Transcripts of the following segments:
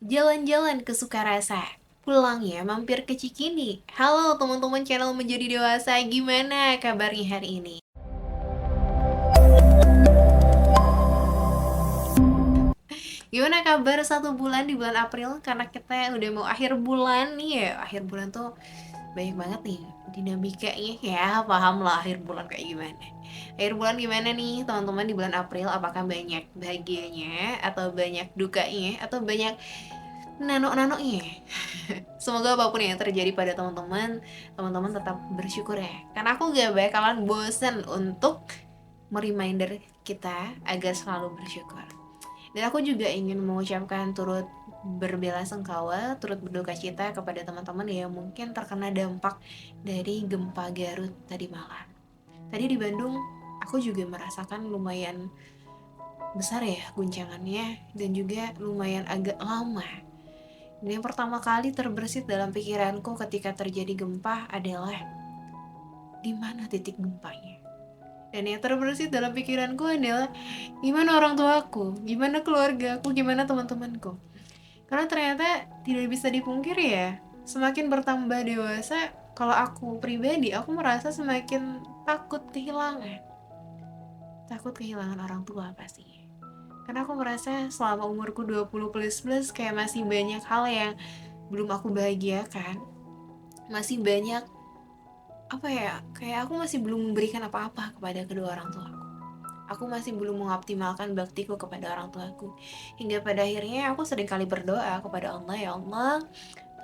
Jalan-jalan ke Sukarasa, pulangnya mampir ke Cikini. Halo teman-teman channel Menjadi Dewasa, gimana kabarnya hari ini? Gimana kabar 1 bulan di bulan April? Karena kita udah mau akhir bulan nih ya. Akhir bulan tuh banyak banget nih dinamikanya ya. Paham lah akhir bulan kayak gimana. Akhir bulan gimana nih teman-teman di bulan April? Apakah banyak bahagianya atau banyak dukanya atau banyak nano-nanonya? Semoga apapun yang terjadi pada teman-teman, teman-teman tetap bersyukur ya. Karena aku gak bakalan bosen untuk mereminder kita agar selalu bersyukur. Dan aku juga ingin mengucapkan turut berbela-sungkawa, turut berduka cita kepada teman-teman yang mungkin terkena dampak dari gempa Garut tadi malam. Tadi di Bandung, aku juga merasakan lumayan besar ya guncangannya dan juga lumayan agak lama. Dan yang pertama kali terbersit dalam pikiranku ketika terjadi gempa adalah di mana titik gempanya. Dan yang terbersit dalam pikiranku adalah gimana orang tuaku, gimana keluarga aku, gimana teman-temanku. Karena ternyata tidak bisa dipungkiri ya, semakin bertambah dewasa, kalau aku pribadi, aku merasa semakin takut kehilangan. Takut kehilangan orang tua pastinya. Karena aku merasa selama umurku 20 plus plus kayak masih banyak hal yang belum aku bahagiakan. Masih banyak apa ya, kayak aku masih belum memberikan apa-apa kepada kedua orang tuaku. Aku masih belum mengoptimalkan baktiku kepada orang tuaku. Hingga pada akhirnya aku sering kali berdoa kepada Allah, ya Allah,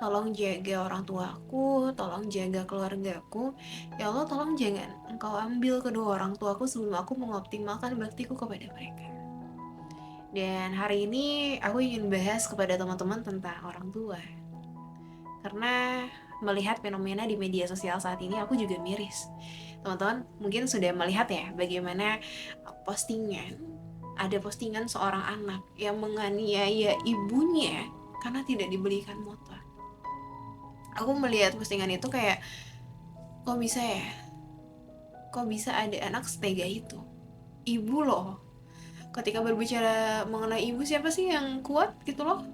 tolong jaga orang tuaku, tolong jaga keluargaku. Ya Allah, tolong jangan Engkau ambil kedua orang tuaku sebelum aku mengoptimalkan baktiku kepada mereka. Dan hari ini aku ingin bahas kepada teman-teman tentang orang tua. Karena melihat fenomena di media sosial saat ini aku juga miris. Teman-teman mungkin sudah melihat ya bagaimana postingan, ada postingan seorang anak yang menganiaya ibunya karena tidak dibelikan motor. Aku melihat postingan itu kayak, kok bisa ya? Kok bisa ada anak setega itu? Ibu loh. Ketika berbicara mengenai ibu, siapa sih yang kuat gitu loh?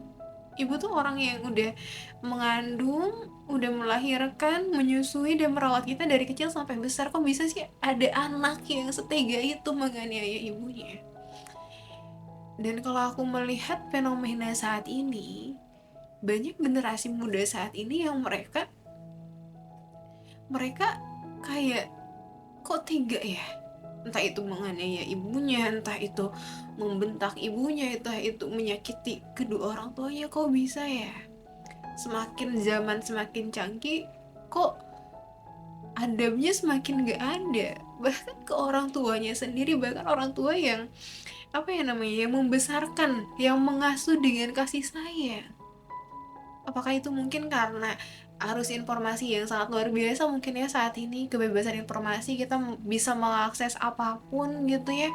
Ibu tuh orang yang udah mengandung, udah melahirkan, menyusui dan merawat kita dari kecil sampai besar. Kok bisa sih ada anak yang setega itu menganiaya ibunya? Dan kalau aku melihat fenomena saat ini, banyak generasi muda saat ini yang mereka kayak, kok tega ya? Entah itu menganiaya ibunya, entah itu membentak ibunya, entah itu menyakiti kedua orang tuanya. Kok bisa ya? Semakin zaman semakin canggih, kok adabnya semakin gak ada. Bahkan ke orang tuanya sendiri, bahkan orang tua yang apa ya namanya, yang membesarkan, yang mengasuh dengan kasih sayang. Apakah itu mungkin karena arus informasi yang sangat luar biasa mungkin ya saat ini, kebebasan informasi, kita bisa mengakses apapun gitu ya,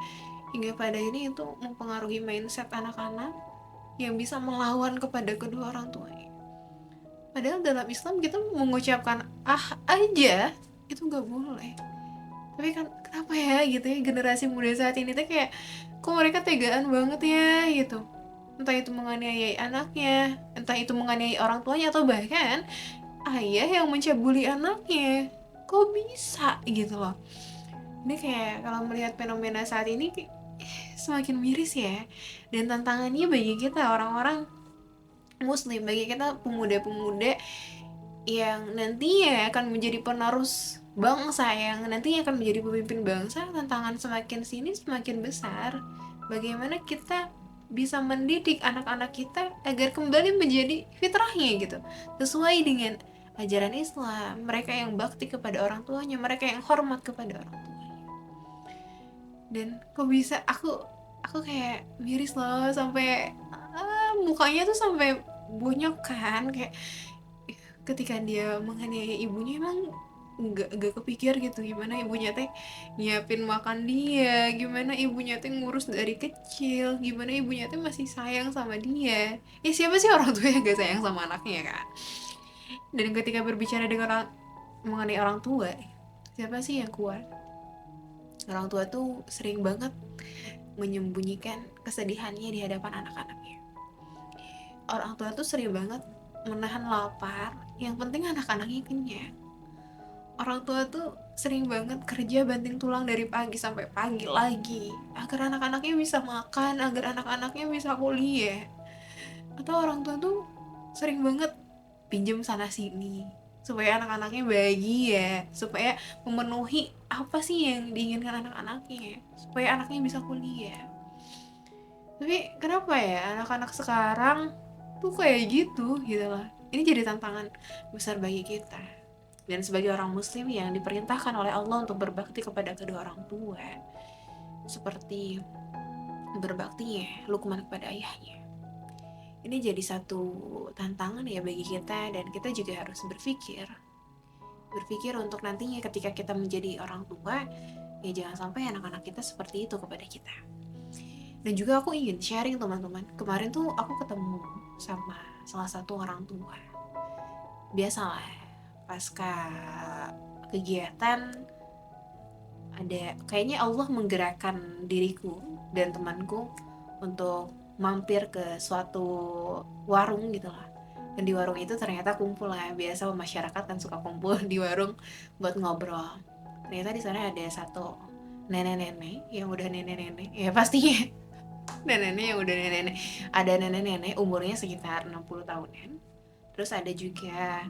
hingga pada ini itu mempengaruhi mindset anak-anak yang bisa melawan kepada kedua orang tuanya. Padahal dalam Islam kita mengucapkan ah aja itu nggak boleh. Tapi kan kenapa ya gitu ya, generasi muda saat ini tuh kayak, kok mereka tegaan banget ya gitu. Entah itu menganiayai anaknya, entah itu menganiayai orang tuanya, atau bahkan ayah yang mencabuli anaknya. Kok bisa gitu loh. Ini kayak kalau melihat fenomena saat ini semakin miris ya. Dan tantangannya bagi kita orang-orang muslim, bagi kita pemuda-pemuda yang nantinya akan menjadi penerus bangsa, yang nantinya akan menjadi pemimpin bangsa, tantangan semakin sini semakin besar. Bagaimana kita bisa mendidik anak-anak kita agar kembali menjadi fitrahnya gitu, sesuai dengan ajaran Islam, mereka yang bakti kepada orang tuanya, mereka yang hormat kepada orang tuanya. Dan kok bisa aku kayak miris loh, sampai mukanya tuh sampai bonyok kan, kayak ketika dia menganiaya ibunya, emang nggak kepikir gitu gimana ibunya teh nyiapin makan dia, gimana ibunya teh ngurus dari kecil, gimana ibunya teh masih sayang sama dia. Ya siapa sih orang tua yang gak sayang sama anaknya kan? Dan ketika berbicara dengan mengenai orang tua, siapa sih yang kuat? Orang tua tuh sering banget menyembunyikan kesedihannya di hadapan anak-anaknya. orang tua tuh sering banget menahan lapar, yang penting anak-anaknya kenyang. Orang tua tuh sering banget kerja banting tulang dari pagi sampai pagi lagi agar anak-anaknya bisa makan, agar anak-anaknya bisa kuliah. Atau orang tua tuh sering banget pinjam sana sini supaya anak-anaknya bahagia, supaya memenuhi apa sih yang diinginkan anak-anaknya, supaya anaknya bisa kuliah. Tapi kenapa ya anak-anak sekarang tuh kayak gitu loh. Ini jadi tantangan besar bagi kita. Dan sebagai orang muslim yang diperintahkan oleh Allah untuk berbakti kepada kedua orang tua, seperti berbaktinya Luqman kepada ayahnya. Ini jadi satu tantangan ya bagi kita, dan kita juga harus berpikir untuk nantinya ketika kita menjadi orang tua, ya jangan sampai anak-anak kita seperti itu kepada kita. Dan juga aku ingin sharing teman-teman, kemarin tuh aku ketemu sama salah satu orang tua. Biasalah, pasca kegiatan ada kayaknya Allah menggerakkan diriku dan temanku untuk mampir ke suatu warung gitu lah. Dan di warung itu ternyata kumpul lah, biasa masyarakat kan suka kumpul di warung buat ngobrol. Ternyata di sana ada satu nenek-nenek yang udah nenek-nenek, ya pastinya nenek-nenek yang udah nenek-nenek. Ada nenek-nenek umurnya sekitar 60 tahunan. Terus ada juga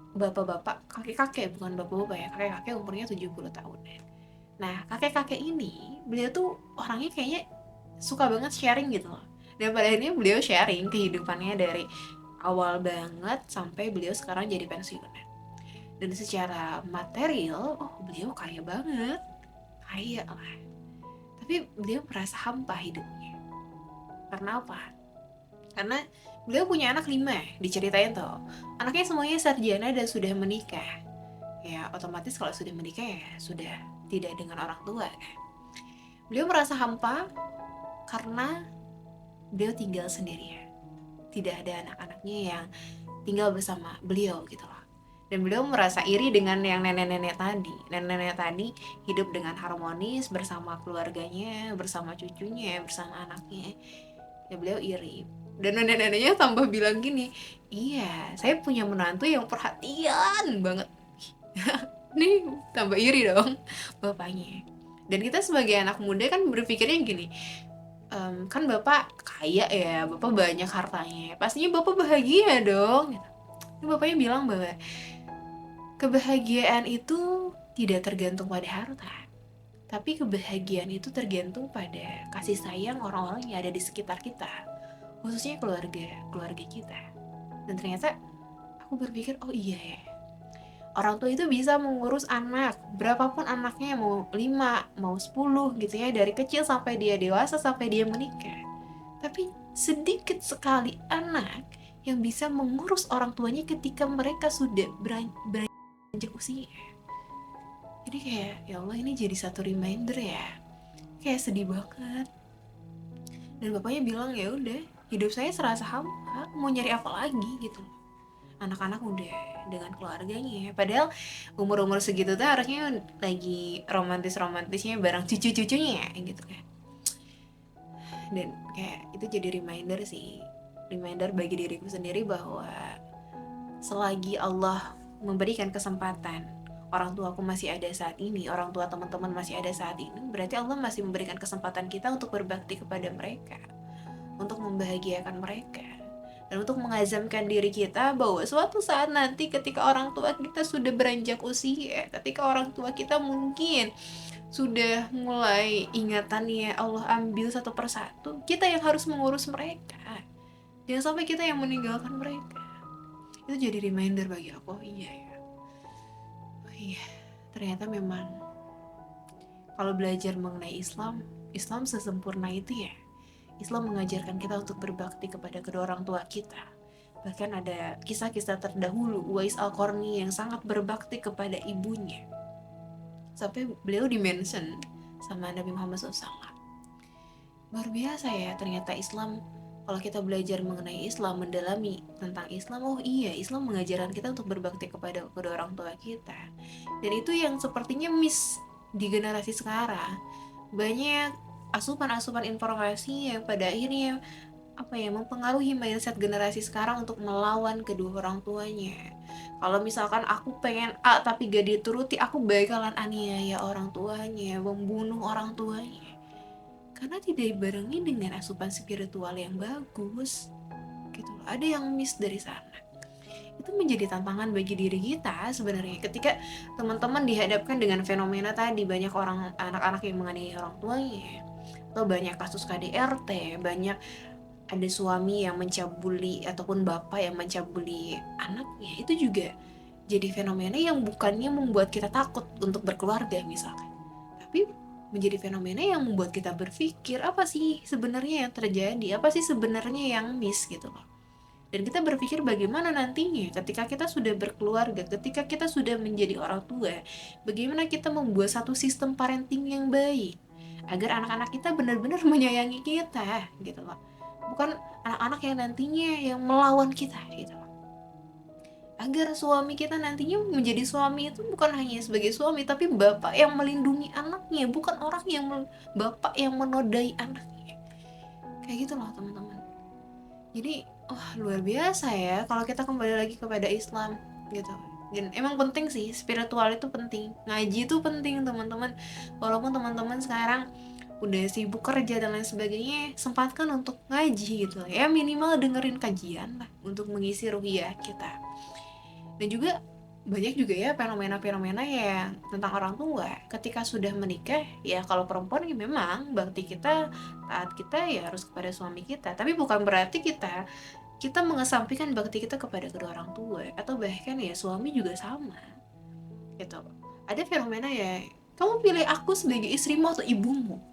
bapak-bapak, kakek-kakek, bukan bapak-bapak ya, kakek-kakek umurnya 70 tahunan. Nah, kakek-kakek ini, beliau tuh orangnya kayaknya suka banget sharing gitu loh. Dan pada akhirnya beliau sharing kehidupannya dari awal banget sampai beliau sekarang jadi pensiunan. Dan secara material, oh beliau kaya banget, kaya lah. Tapi beliau merasa hampa hidupnya. Karena apa? Karena beliau punya anak 5, diceritain tuh. Anaknya semuanya sarjana dan sudah menikah. Ya otomatis kalau sudah menikah ya sudah tidak dengan orang tua. Beliau merasa hampa karena beliau tinggal sendirian. Tidak ada anak-anaknya yang tinggal bersama beliau gitu loh. Dan beliau merasa iri dengan yang nenek-nenek tadi. Nenek-nenek tadi hidup dengan harmonis bersama keluarganya, bersama cucunya, bersama anaknya. Ya beliau iri. Dan nenek-neneknya tambah bilang gini, iya saya punya menantu yang perhatian banget. Nih tambah iri dong bapaknya. Dan kita sebagai anak muda kan berpikirnya gini, kan bapak kaya ya, bapak banyak hartanya, pastinya bapak bahagia dong. Ini bapaknya bilang bahwa kebahagiaan itu tidak tergantung pada harta, tapi kebahagiaan itu tergantung pada kasih sayang orang-orang yang ada di sekitar kita, khususnya keluarga kita. Dan ternyata aku berpikir, oh iya ya, orang tua itu bisa mengurus anak, berapapun anaknya, mau 5, mau 10 gitu ya, dari kecil sampai dia dewasa, sampai dia menikah. Tapi sedikit sekali anak yang bisa mengurus orang tuanya ketika mereka sudah beranjak usia. Jadi kayak, ya Allah, ini jadi satu reminder ya. Kayak sedih banget. Dan bapaknya bilang, ya udah, hidup saya serasa hampa, mau nyari apa lagi gitu. Anak-anak udah dengan keluarganya, padahal umur-umur segitu tuh harusnya lagi romantis-romantisnya bareng cucu-cucunya gitu kan. Dan kayak itu jadi reminder bagi diriku sendiri bahwa selagi Allah memberikan kesempatan, orang tua aku masih ada saat ini, orang tua teman-teman masih ada saat ini, berarti Allah masih memberikan kesempatan kita untuk berbakti kepada mereka, untuk membahagiakan mereka, dan untuk mengazamkan diri kita bahwa suatu saat nanti ketika orang tua kita sudah beranjak usia, ketika orang tua kita mungkin sudah mulai ingatannya Allah ambil satu persatu, kita yang harus mengurus mereka. Jangan sampai kita yang meninggalkan mereka. Itu jadi reminder bagi aku, oh iya ya. Oh iya, ternyata memang kalau belajar mengenai Islam sesempurna itu ya. Islam mengajarkan kita untuk berbakti kepada kedua orang tua kita. Bahkan ada kisah-kisah terdahulu, Uwais Al-Qarni yang sangat berbakti kepada ibunya. Sampai beliau dimention sama Nabi Muhammad SAW. Luar biasa ya, ternyata Islam, kalau kita belajar mengenai Islam, mendalami tentang Islam, oh iya, Islam mengajarkan kita untuk berbakti kepada kedua orang tua kita. Dan itu yang sepertinya miss di generasi sekarang. Banyak asupan-asupan informasi yang pada akhirnya apa ya, mempengaruhi mindset generasi sekarang untuk melawan kedua orang tuanya. Kalau misalkan aku pengen A tapi gak dituruti, aku bakalan aniaya orang tuanya, membunuh orang tuanya. Karena tidak dibarengi dengan asupan spiritual yang bagus. Gitu loh. Ada yang miss dari sana. Itu menjadi tantangan bagi diri kita sebenarnya ketika teman-teman dihadapkan dengan fenomena tadi, banyak orang anak-anak yang menganiaya orang tuanya, atau banyak kasus KDRT, banyak ada suami yang mencabuli ataupun bapak yang mencabuli anaknya. Itu juga jadi fenomena yang bukannya membuat kita takut untuk berkeluarga misalkan, tapi menjadi fenomena yang membuat kita berpikir apa sih sebenarnya yang terjadi, apa sih sebenarnya yang miss gitu loh. Dan kita berpikir bagaimana nantinya ketika kita sudah berkeluarga, ketika kita sudah menjadi orang tua, bagaimana kita membuat satu sistem parenting yang baik agar anak-anak kita benar-benar menyayangi kita gitu loh. Bukan anak-anak yang nantinya yang melawan kita gitu loh. Agar suami kita nantinya menjadi suami itu bukan hanya sebagai suami, tapi bapak yang melindungi anaknya, bukan orang yang bapak yang menodai anaknya. Kayak gitu loh teman-teman. Jadi luar biasa ya kalau kita kembali lagi kepada Islam gitu. Dan emang penting sih, spiritual itu penting, ngaji itu penting teman-teman. Walaupun teman-teman sekarang udah sibuk kerja dan lain sebagainya, sempatkan untuk ngaji gitu ya, minimal dengerin kajian lah untuk mengisi ruhiyah kita. Dan juga banyak juga ya fenomena-fenomena yang tentang orang tua ketika sudah menikah. Ya kalau perempuan ya memang bakti kita, taat kita ya harus kepada suami kita, tapi bukan berarti kita mengesampingkan bakti kita kepada kedua orang tua, atau bahkan ya suami juga sama gitu. Ada fenomena ya, kamu pilih aku sebagai istrimu atau ibumu.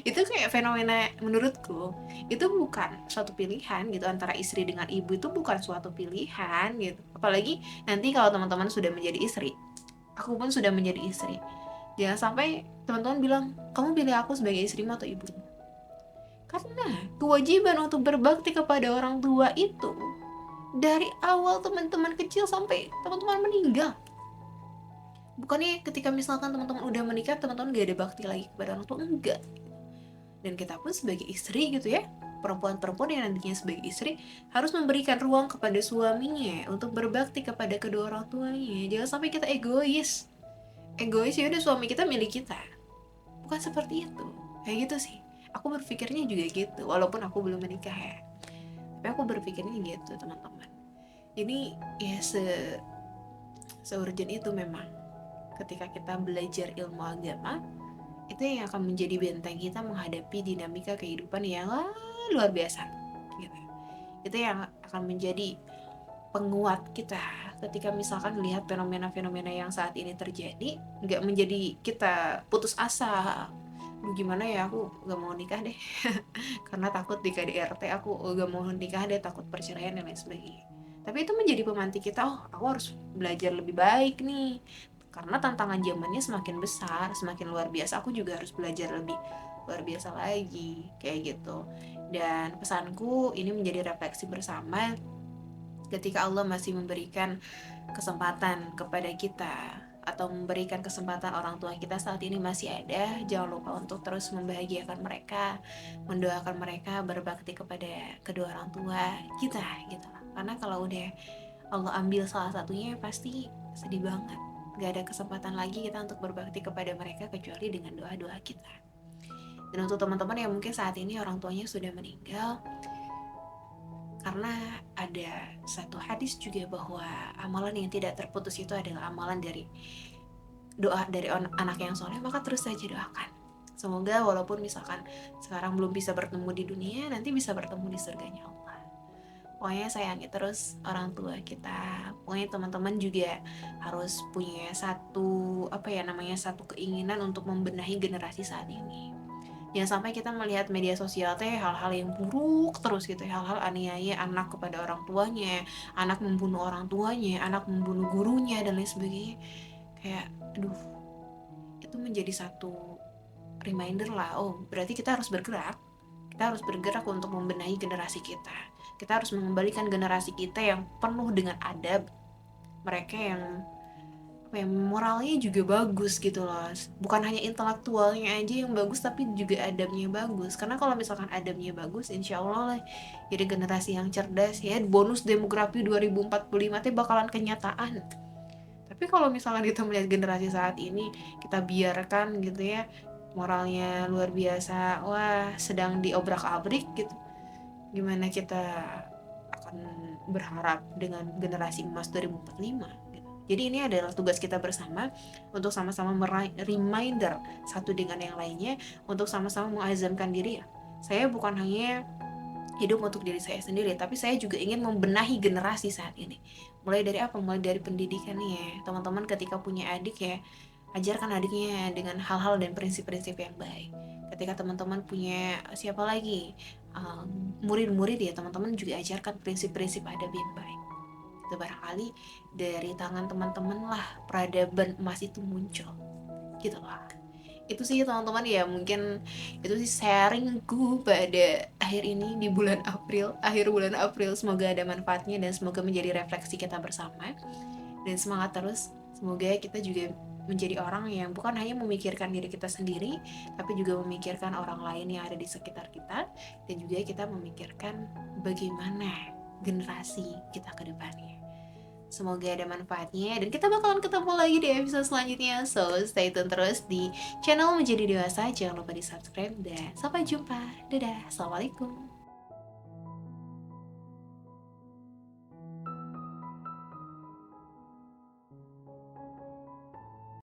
Itu kayak fenomena, menurutku itu bukan suatu pilihan gitu. Antara istri dengan ibu itu bukan suatu pilihan gitu. Apalagi nanti kalau teman-teman sudah menjadi istri, aku pun sudah menjadi istri, jangan sampai teman-teman bilang kamu pilih aku sebagai istrimu atau ibumu. Karena kewajiban untuk berbakti kepada orang tua itu dari awal teman-teman kecil sampai teman-teman meninggal. Bukannya ketika misalkan teman-teman udah menikah, teman-teman gak ada bakti lagi kepada orang tua, enggak. Dan kita pun sebagai istri gitu ya, perempuan-perempuan yang nantinya sebagai istri harus memberikan ruang kepada suaminya untuk berbakti kepada kedua orang tuanya. Jangan sampai kita egois. Egois ya udah suami kita milik kita. Bukan seperti itu. Kayak gitu sih. Aku berpikirnya juga gitu, walaupun aku belum menikah ya. Tapi aku berpikirnya gitu teman-teman. Ini ya se-urgent itu memang. Ketika kita belajar ilmu agama, itu yang akan menjadi benteng kita menghadapi dinamika kehidupan yang luar biasa gitu. Itu yang akan menjadi penguat kita ketika misalkan melihat fenomena-fenomena yang saat ini terjadi, nggak menjadi kita putus asa. Gimana ya, aku gak mau nikah deh karena takut di KDRT, aku gak mau nikah deh takut perceraian dan lain sebagainya. Tapi itu menjadi pemantik kita, aku harus belajar lebih baik nih karena tantangan zamannya semakin besar, semakin luar biasa. Aku juga harus belajar lebih luar biasa lagi kayak gitu. Dan pesanku ini menjadi refleksi bersama ketika Allah masih memberikan kesempatan kepada kita, atau memberikan kesempatan orang tua kita saat ini masih ada, jangan lupa untuk terus membahagiakan mereka, mendoakan mereka, berbakti kepada kedua orang tua kita gitu lah. Karena kalau udah Allah ambil salah satunya pasti sedih banget, gak ada kesempatan lagi kita untuk berbakti kepada mereka kecuali dengan doa-doa kita. Dan untuk teman-teman yang mungkin saat ini orang tuanya sudah meninggal, karena ada satu hadis juga bahwa amalan yang tidak terputus itu adalah amalan dari doa dari anak yang soleh, maka terus saja doakan. Semoga walaupun misalkan sekarang belum bisa bertemu di dunia, nanti bisa bertemu di surganya Allah. Pokoknya sayangi terus orang tua kita. Pokoknya teman-teman juga harus punya satu satu keinginan untuk membenahi generasi saat ini. Jangan sampai kita melihat media sosial teh hal-hal yang buruk terus gitu, hal-hal aniaya anak kepada orang tuanya, anak membunuh orang tuanya, anak membunuh gurunya dan lain sebagainya. Kayak aduh, itu menjadi satu reminder lah, berarti kita harus bergerak. Kita harus bergerak untuk membenahi generasi kita. Kita harus mengembalikan generasi kita yang penuh dengan adab, mereka yang apa ya, moralnya juga bagus gitu loh. Bukan hanya intelektualnya aja yang bagus, tapi juga adabnya bagus. Karena kalau misalkan adabnya bagus, insya Allah lah jadi generasi yang cerdas ya. Bonus demografi 2045 teh bakalan kenyataan. Tapi kalau misalkan kita melihat generasi saat ini, kita biarkan gitu ya, moralnya luar biasa, wah sedang diobrak-abrik gitu. Gimana kita akan berharap dengan generasi emas 2045 gitu. Jadi ini adalah tugas kita bersama untuk sama-sama reminder satu dengan yang lainnya, untuk sama-sama mengazamkan diri ya. Saya bukan hanya hidup untuk diri saya sendiri, tapi saya juga ingin membenahi generasi saat ini. Mulai dari apa? Mulai dari pendidikan nih ya. Teman-teman ketika punya adik ya, ajarkan adiknya dengan hal-hal dan prinsip-prinsip yang baik. Ketika teman-teman punya siapa lagi, murid-murid ya, teman-teman juga ajarkan prinsip-prinsip adab yang baik. Itu barangkali dari tangan teman-teman lah peradaban emas itu muncul gitu lah. Itu sih teman-teman ya, mungkin itu sih sharingku pada akhir ini di bulan April, akhir bulan April. Semoga ada manfaatnya dan semoga menjadi refleksi kita bersama. Dan semangat terus, semoga kita juga menjadi orang yang bukan hanya memikirkan diri kita sendiri, tapi juga memikirkan orang lain yang ada di sekitar kita, dan juga kita memikirkan bagaimana generasi kita ke depannya. Semoga ada manfaatnya dan kita bakalan ketemu lagi di episode selanjutnya. So stay tune terus di channel Menjadi Dewasa. Jangan lupa di subscribe dan sampai jumpa. Dadah, assalamualaikum.